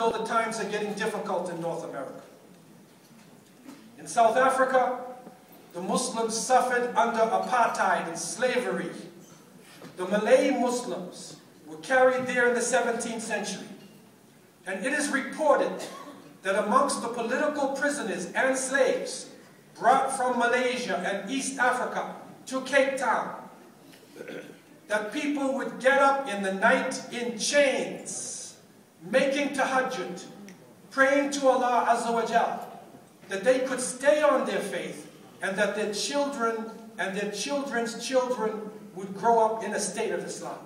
know the times are getting difficult in North America. In South Africa, the Muslims suffered under apartheid and slavery. The Malay Muslims were carried there in the 17th century. And it is reported that amongst the political prisoners and slaves brought from Malaysia and East Africa to Cape Town, that people would get up in the night in chains, making tahajjud, praying to Allah Azza wa Jal, that they could stay on their faith and that their children and their children's children would grow up in a state of Islam.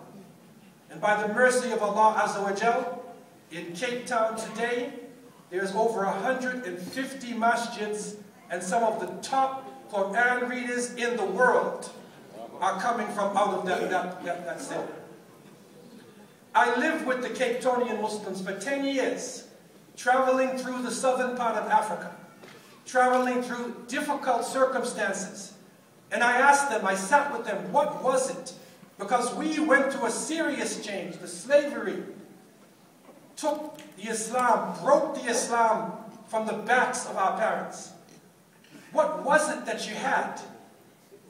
And by the mercy of Allah Azza wa Jal, in Cape Town today, there's over 150 masjids, and some of the top Quran readers in the world are coming from out of that city. I lived with the Cape Townian Muslims for 10 years, traveling through the southern part of Africa, traveling through difficult circumstances. And I asked them, I sat with them, what was it? Because we went through a serious change. The slavery took the Islam, broke the Islam from the backs of our parents. What was it that you had?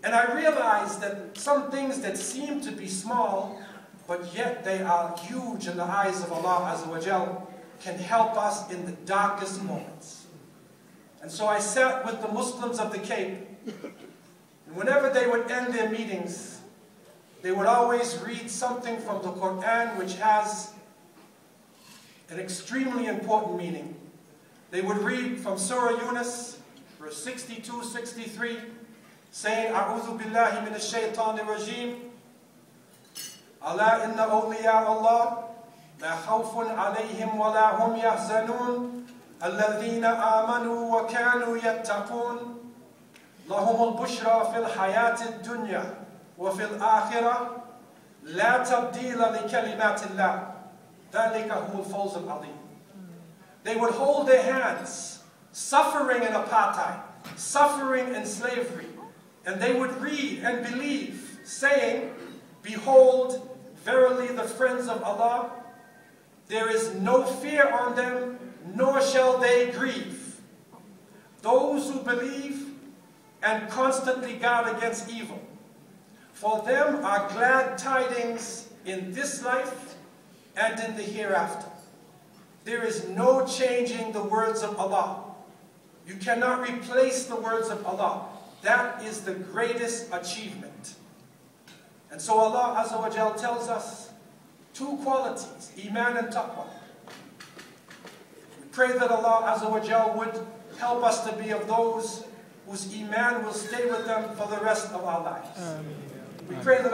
And I realized that some things that seem to be small, but yet they are huge in the eyes of Allah Azza wa Jal, can help us in the darkest moments. And so I sat with the Muslims of the Cape, and whenever they would end their meetings, they would always read something from the Quran which has an extremely important meaning. They would read from Surah Yunus, verse 62, 63, saying, A'udhu billahi minash shaitanir rajim, Ala inna awliya Allah, la khawfun alayhim wa la hum yahzanun, alladhina amanu wa kanu yattaqun, lahum al-bushra fil hayati dunya wa fil akhirah, la tabdila li kalimatillah. They would hold their hands, suffering in apartheid, suffering in slavery, and they would read and believe, saying, Behold, verily the friends of Allah, there is no fear on them, nor shall they grieve. Those who believe and constantly guard against evil, for them are glad tidings in this life and in the hereafter. There is no changing the words of Allah. You cannot replace the words of Allah. That is the greatest achievement. And so Allah Azza wa Jal tells us two qualities, Iman and Taqwa. We pray that Allah Azza wa Jal would help us to be of those whose Iman will stay with them for the rest of our lives. We pray that